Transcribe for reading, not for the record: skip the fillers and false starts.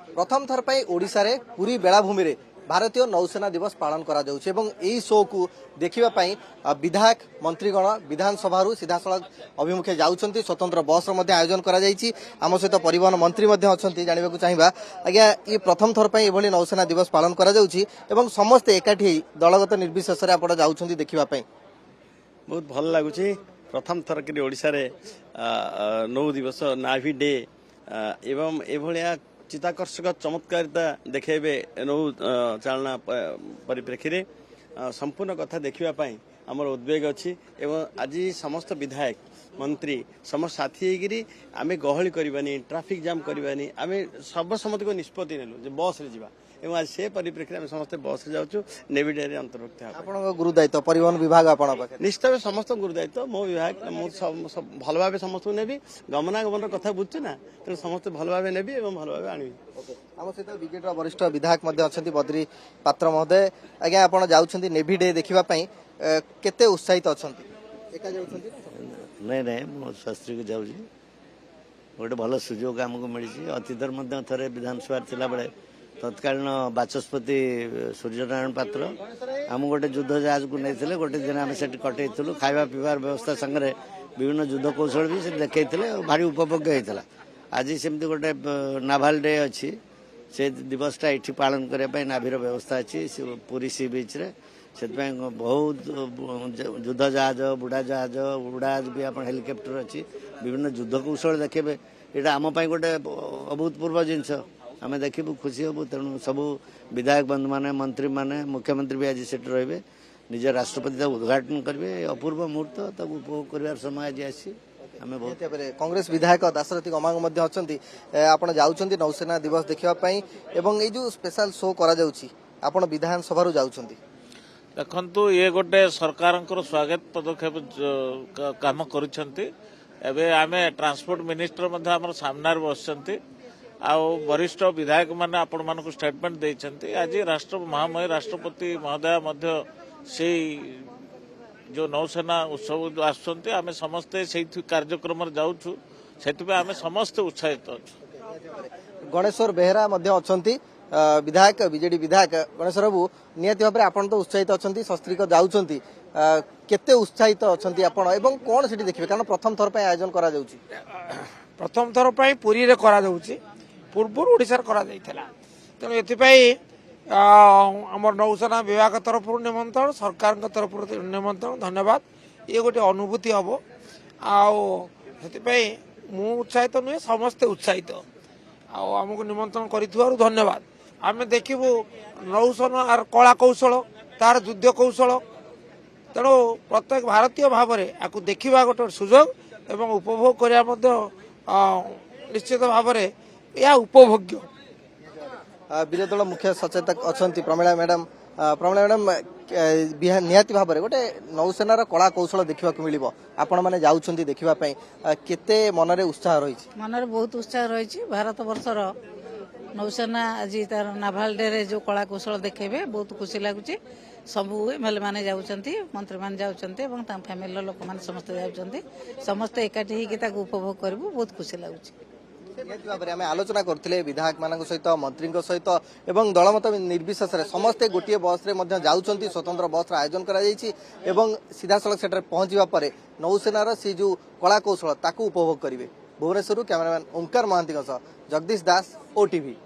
प्रथम थर पर ओडिशा रे पूरी बेलाभूमि रे भारतीय नौसेना दिवस पालन करा जाउछि एवं एही शो को देखिबा पई विधायक मंत्रीगण विधानसभा सीधा सड़क अभिमुखे जाउछंती स्वतंत्र बस मध्ये आयोजन करा जाइछि। आम सहित परिवहन मंत्री मध्ये अछंती जानिबा को चाहिबा आज्ञा ये प्रथम थर पई एभली नौसेना दिवस पालन करा जाउछि एवं समस्त एकाठी दलगत निर्विशेष रे आपण जाउछंती देखिबा पई बहुत भल लगुच प्रथम थर कि ओडिशा रे नौ दिवस नाभी डे एवं एभलिया चिताकर्षक चमत्कारिता देखेबे नौ चालना परिप्रेक्षी रे संपूर्ण कथा देखिबा आमर उद्वेग अच्छी एवं आज समस्त विधायक मंत्री समस्त साथी होगी आम गहली करवानी ट्राफिक जाम करवानी आम सर्वसम्मति को निष्पत्ति नेलु जे बस रे जिबा एवं आज से परिप्रेक्षी में समस्त बस रे जाउछु नेवी डे रे अंतर्भुक्त आपन गुरु दायित्व परिवहन विभाग आपन पाखे निश्चित भाव समस्त गुरु दायित्व मो विभाग भल भाव समस्त नेबी गमनागमन कथा बुझछु ना तेणु समस्त भल भाव नेबी एवं भल भाव आनिबी। आम सहित बीजेडी वरिष्ठ विधायक अच्छा बद्री पात्र महोदय आज्ञा आप जाऊँगी नेभी डे देखा केते उत्साहित अच्छा नहीं नहीं मो शास्त्री को जाऊँ गोटे भल सुजोग आमको मिली अतीतर थे विधानसभा थिला बेले तत्कालीन बाचस्पति सूर्यनारायण पात्र आम गोटे युद्ध जहाज को नहीं गोटे दिन आम से कटईलु खावा पीबार व्यवस्था संगे विभिन्न युद्ध कौशल भी देखते भारी उपभोग्य होता आज सेमती गोटे नाभाल डे अच्छी से दिवसटा ये पालन करने नाभीर व्यवस्था अच्छी पुरी सी बीच रे से बहुत युद्ध जहाज बुढ़ा जहाज उड़ाज भी आप हेलिकप्टर अच्छी विभिन्न युद्ध कौशल देखे यहाँ आम गोटे अभूतपूर्व जिनस आम देखू खुशी हबू तेणु सबू विधायक बंधु मैंने मंत्री मैंने मुख्यमंत्री भी आज से रे निज राष्ट्रपति उद्घाटन करेंगे अपूर्व मुहूर्त तक उपभोग कर समय आज आसी आम बहुत कांग्रेस विधायक दाशरथी गमांग आप जाऊँगी नौसेना दिवस देखापी एवं ये जो स्पेशल शो कर विधानसभा जाऊँ देखु ये गोटे सरकार स्वागत पदक्षेप काम करुँचे आमे ट्रांसपोर्ट मिनिस्टर आम सामने बस वरिष्ठ विधायक मैंने आपण मानक स्टेटमेंट देते आज राष्ट्र महामहिम राष्ट्रपति महोदय से जो नौसेना उत्सव आसुँच आम समस्ते से कार्यक्रम जाऊँ से आम समस्ते उत्साहित अच्छु। गणेश्वर बेहेरा अच्छा विधायक बीजेडी विधायक गणेश्वर बाबू निहती भाव में आपन तो उत्साहित अच्छा शस्त्री जाऊँगी केते उत्साहित अच्छा आपण एवं कौन से देखिए कारण प्रथम थर पर आयोजन करा जाउची प्रथम थर पर पुरी रे करा जाउची पूर्व ओडिशा करा जाइथला तेणु एथिपाई आमर नौसेना विभाग तरफ निमंत्रण सरकार तरफ निमंत्रण धन्यवाद ये गोटे अनुभूति हम आपाई मु उत्साहित नुहे समस्ते उत्साहित आमको निमंत्रण कर धन्यवाद आम देखू नौसेना आर कला कौशल तार युद्ध कौशल तेणु प्रत्येक भारतीय भाव में आपको देखा गोटे सुजोग एवं उपभोग करने निश्चित भाव में यह उपभोग्य। विरोधी दल मुख्य सचेतक अच्छा प्रमिला मैडम निहाती भाव में गोटे नौसेनार कला कौशल देखा मिल आपण मैंने जाऊँगी देखापी केते मनरे उत्साह रही मनरे बहुत उत्साह रही भारत वर्षर नौसेना आज तार नाभाल डे रे जो कला कौशल देखेबे बहुत खुशी लगुच सबू एमएलए माने जाउछंती मंत्री माने जाउछंती एवं ता फैमिली लोक माने समस्त जाउछंती समस्त एकाठी होगी ताको उपभोग करबू बहुत खुशी लगुच। आम आलोचना करते विधायक मान सहित मंत्री सहित एवं दलमत निर्विशेष समस्ते गोटे बस रे जाउछंती स्वतंत्र बस आयोजन करा जायछि एवं सीधा सड़क सेठारे पहुंचवा पर नौसेनार से जो कला कौशल ताकू उपभोग करेंगे। भुवनेश्वर कैमरामैन ओंकार महांती जगदीश दास ओटीवी।